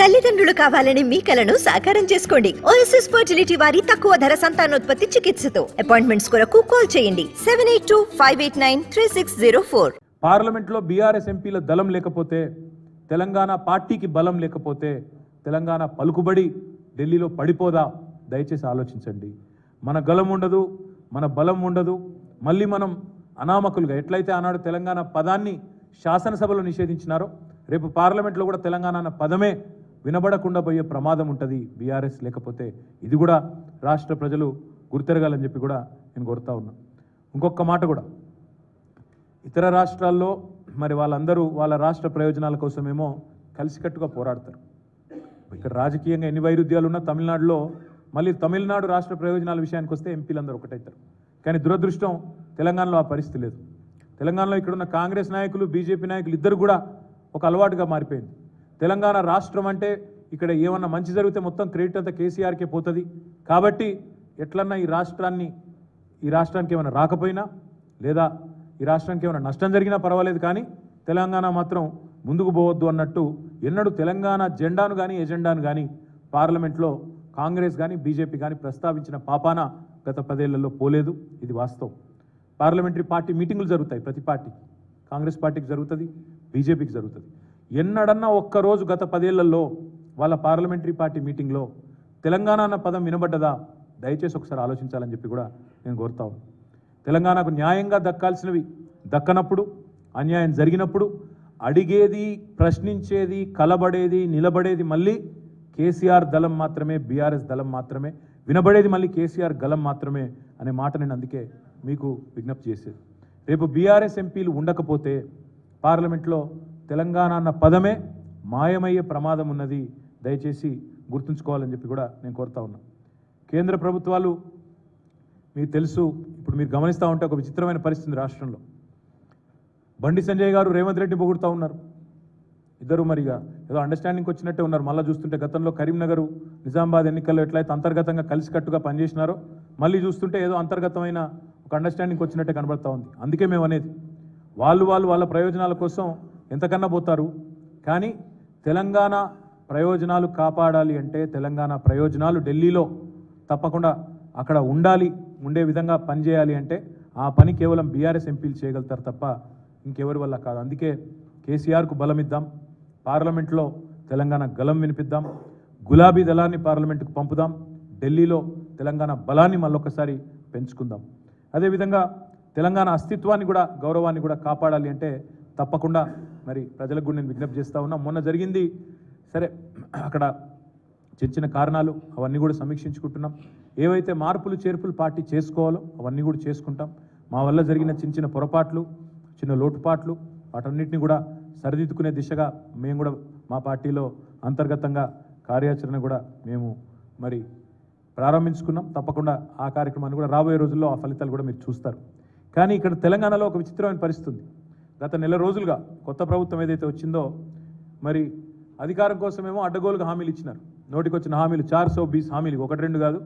తల్లిదండ్రులు కావాలని మీ కలను సాకారం చేసుకోండి. ఓఎస్ఎస్ ఫర్టిలిటీ వారి తక్కువ ధర సంతానోత్పత్తి చికిత్సతో అపాయింట్మెంట్స్ కొరకు కాల్ చేయండి 7825893604. పార్లమెంట్లో బీఆర్ఎస్ ఎంపీల దళం లేకపోతే, తెలంగాణ పార్టీకి బలం లేకపోతే తెలంగాణ పలుకుబడి ఢిల్లీలో పడిపోదా? దయచేసి ఆలోచించండి. మన గలం ఉండదు, మన బలం ఉండదు. మళ్ళీ మనం అనామకులుగా ఎట్లయితే ఆనాడు తెలంగాణ పదాన్ని శాసనసభలో నిషేధించినారో రేపు పార్లమెంట్లో కూడా తెలంగాణ అన్న పదమే వినబడకుండా పోయే ప్రమాదం ఉంటుంది బీఆర్ఎస్ లేకపోతే. ఇది కూడా రాష్ట్ర ప్రజలు గుర్తెరగాలని చెప్పి కూడా నేను కోరుతా ఉన్నా. ఇంకొక మాట కూడా, ఇతర రాష్ట్రాల్లో మరి వాళ్ళందరూ వాళ్ళ రాష్ట్ర ప్రయోజనాల కోసమేమో కలిసికట్టుగా పోరాడతారు. ఇక్కడ రాజకీయంగా ఎన్ని వైరుధ్యాలు ఉన్నా తమిళనాడులో మళ్ళీ తమిళనాడు రాష్ట్ర ప్రయోజనాల విషయానికి వస్తే ఎంపీలందరూ ఒకటవుతారు. కానీ దురదృష్టం తెలంగాణలో ఆ పరిస్థితి లేదు. తెలంగాణలో ఇక్కడున్న కాంగ్రెస్ నాయకులు, బీజేపీ నాయకులు ఇద్దరు కూడా ఒక అలవాటుగా మారిపోయింది. తెలంగాణ రాష్ట్రం అంటే ఇక్కడ ఏమన్నా మంచి జరిగితే మొత్తం క్రెడిట్ అంతా కేసీఆర్కే పోతుంది కాబట్టి ఎట్లన్నా ఈ రాష్ట్రానికి ఏమైనా రాకపోయినా లేదా ఈ రాష్ట్రానికి ఏమైనా నష్టం జరిగినా పర్వాలేదు కానీ తెలంగాణ మాత్రం ముందుకు పోవద్దు అన్నట్టు ఎన్నడూ తెలంగాణ జెండాను కానీ ఎజెండాను కానీ పార్లమెంట్లో కాంగ్రెస్ కానీ బీజేపీ కానీ ప్రస్తావించిన పాపాన గత 10 ఏళ్లలో పోలేదు. ఇది వాస్తవం. పార్లమెంటరీ పార్టీ మీటింగులు జరుగుతాయి ప్రతి పార్టీకి. కాంగ్రెస్ పార్టీకి జరుగుతుంది, బీజేపీకి జరుగుతుంది. ఎన్నడన్నా ఒక్కరోజు గత 10 ఏళ్లలో వాళ్ళ పార్లమెంటరీ పార్టీ మీటింగ్లో తెలంగాణ అన్న పదం వినబడ్డదా? దయచేసి ఒకసారి ఆలోచించాలని చెప్పి కూడా నేను కోరుతా ఉన్నాను. తెలంగాణకు న్యాయంగా దక్కాల్సినవి దక్కనప్పుడు, అన్యాయం జరిగినప్పుడు అడిగేది, ప్రశ్నించేది, కలబడేది, నిలబడేది మళ్ళీ కేసీఆర్ దళం మాత్రమే, బీఆర్ఎస్ దళం మాత్రమే. వినబడేది మళ్ళీ కేసీఆర్ గలం మాత్రమే అనే మాట నేను అందుకే మీకు విజ్ఞప్తి చేసేది. రేపు బీఆర్ఎస్ ఎంపీలు ఉండకపోతే పార్లమెంట్లో తెలంగాణ అన్న పదమే మాయమయ్యే ప్రమాదం ఉన్నది. దయచేసి గుర్తుంచుకోవాలని చెప్పి కూడా నేను కోరుతా ఉన్నా. కేంద్ర ప్రభుత్వాలు మీకు తెలుసు, ఇప్పుడు మీరు గమనిస్తూ ఉంటే ఒక విచిత్రమైన పరిస్థితి రాష్ట్రంలో. బండి సంజయ్ గారు రేవంత్ రెడ్డి పొగుడుతూ ఉన్నారు. ఇద్దరు మరిగా ఏదో అండర్స్టాండింగ్కి వచ్చినట్టే ఉన్నారు. మళ్ళీ చూస్తుంటే గతంలో కరీంనగర్, నిజామాబాద్ ఎన్నికల్లో ఎట్లయితే అంతర్గతంగా కలిసికట్టుగా పనిచేసినారో మళ్ళీ చూస్తుంటే ఏదో అంతర్గతమైన ఒక అండర్స్టాండింగ్కి వచ్చినట్టే కనబడతా ఉంది. అందుకే మేము అనేది వాళ్ళ ప్రయోజనాల కోసం ఎంతకన్నా పోతారు. కానీ తెలంగాణ ప్రయోజనాలు కాపాడాలి అంటే, తెలంగాణ ప్రయోజనాలు ఢిల్లీలో తప్పకుండా అక్కడ ఉండే విధంగా పనిచేయాలి అంటే ఆ పని కేవలం బీఆర్ఎస్ ఎంపీలు చేయగలుగుతారు తప్ప ఇంకెవరి వల్ల కాదు. అందుకే కేసీఆర్కు బలం ఇద్దాం, పార్లమెంట్లో తెలంగాణ గలం వినిపిద్దాం, గులాబీ దళాన్ని పార్లమెంటుకు పంపుదాం, ఢిల్లీలో తెలంగాణ బలాన్ని మళ్ళొకసారి పెంచుకుందాం. అదేవిధంగా తెలంగాణ అస్తిత్వాన్ని కూడా, గౌరవాన్ని కూడా కాపాడాలి అంటే తప్పకుండా మరి ప్రజలకు కూడా నేను విజ్ఞప్తి చేస్తూ ఉన్నా. మొన్న జరిగింది సరే, అక్కడ చిన్న కారణాలు అవన్నీ కూడా సమీక్షించుకుంటున్నాం. ఏవైతే మార్పులు చేర్పులు పార్టీ చేసుకోవాలో అవన్నీ కూడా చేసుకుంటాం. మా వల్ల జరిగిన చిన్న పొరపాట్లు, చిన్న లోటుపాట్లు వాటన్నిటిని కూడా సరిదిద్దుకునే దిశగా మేము కూడా మా పార్టీలో అంతర్గతంగా కార్యాచరణ కూడా మేము మరి ప్రారంభించుకున్నాం. తప్పకుండా ఆ కార్యక్రమాన్ని కూడా రాబోయే రోజుల్లో ఆ ఫలితాలు కూడా మీరు చూస్తారు. కానీ ఇక్కడ తెలంగాణలో ఒక విచిత్రమైన పరిస్థితి ఉంది. గత నెల రోజులుగా కొత్త ప్రభుత్వం ఏదైతే వచ్చిందో మరి అధికారం కోసమేమో అడ్డగోలుగా హామీలు ఇచ్చినారు. నోటికొచ్చిన హామీలు 420 హామీలు, 1-2 కాదు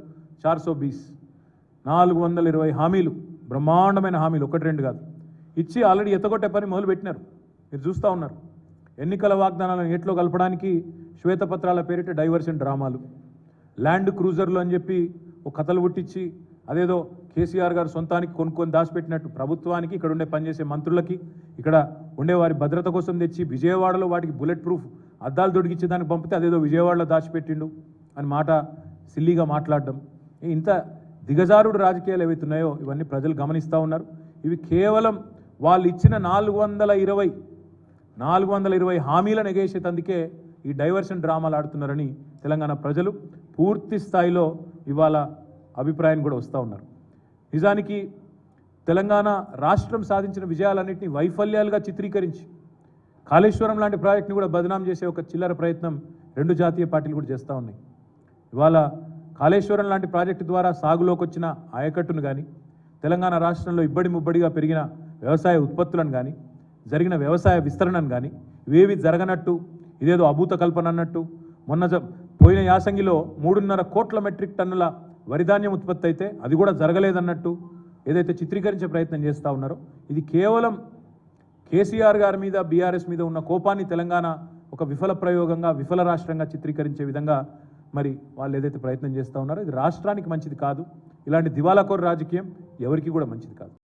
420, 420 హామీలు, బ్రహ్మాండమైన హామీలు, 1-2 కాదు ఇచ్చి ఆల్రెడీ ఎత్తగొట్టే పని మొదలు పెట్టినారు. మీరు చూస్తూ ఉన్నారు. ఎన్నికల వాగ్దానాలను ఏట్లో కలపడానికి శ్వేతపత్రాల పేరిట డైవర్షన్ డ్రామాలు, ల్యాండ్ క్రూజర్లు అని చెప్పి ఒక కథలు పుట్టించి అదేదో కేసీఆర్ గారు సొంతానికి కొనుక్కొని దాచిపెట్టినట్టు ప్రభుత్వానికి, ఇక్కడ ఉండే పనిచేసే మంత్రులకి, ఇక్కడ ఉండే వారి భద్రత కోసం తెచ్చి విజయవాడలో వాటికి బుల్లెట్ ప్రూఫ్ అద్దాలు దొడికిచ్చి దానికి పంపితే అదేదో విజయవాడలో దాచిపెట్టిండు అని మాట సిల్లీగా మాట్లాడడం. ఇంత దిగజారుడు రాజకీయాలు ఏవైతున్నాయో ఇవన్నీ ప్రజలు గమనిస్తూ ఉన్నారు. ఇవి కేవలం వాళ్ళు ఇచ్చిన 420 హామీలను ఎగేసేందుకే ఈ డైవర్షన్ డ్రామాలు ఆడుతున్నారని తెలంగాణ ప్రజలు పూర్తి స్థాయిలో ఇవాళ అభిప్రాయం కూడా వస్తూ ఉన్నారు. నిజానికి తెలంగాణ రాష్ట్రం సాధించిన విజయాలన్నింటినీ వైఫల్యాలుగా చిత్రీకరించి కాళేశ్వరం లాంటి ప్రాజెక్టుని కూడా బదనాం చేసే ఒక చిల్లర ప్రయత్నం 2 జాతీయ పార్టీలు కూడా చేస్తూ ఉన్నాయి. ఇవాళ కాళేశ్వరం లాంటి ప్రాజెక్టు ద్వారా సాగులోకి వచ్చిన ఆయకట్టును కానీ, తెలంగాణ రాష్ట్రంలో ఇబ్బడి ముబ్బడిగా పెరిగిన వ్యవసాయ ఉత్పత్తులను కానీ, జరిగిన వ్యవసాయ విస్తరణను కానీ ఇవేవి జరగనట్టు, ఇదేదో అభూత కల్పన అన్నట్టు, పోయిన యాసంగిలో 3.5 కోట్ల మెట్రిక్ టన్నుల వరిధాన్యం ఉత్పత్తి అయితే అది కూడా జరగలేదన్నట్టు ఏదైతే చిత్రీకరించే ప్రయత్నం చేస్తూ ఉన్నారో ఇది కేవలం కేసీఆర్ గారి మీద, బీఆర్ఎస్ మీద ఉన్న కోపాన్ని తెలంగాణ ఒక విఫల ప్రయోగంగా విఫల రాష్ట్రంగా చిత్రీకరించే విధంగా మరి వాళ్ళు ఏదైతే ప్రయత్నం చేస్తూ ఉన్నారో ఇది రాష్ట్రానికి మంచిది కాదు. ఇలాంటి దివాలాకోరు రాజకీయం ఎవరికి కూడా మంచిది కాదు.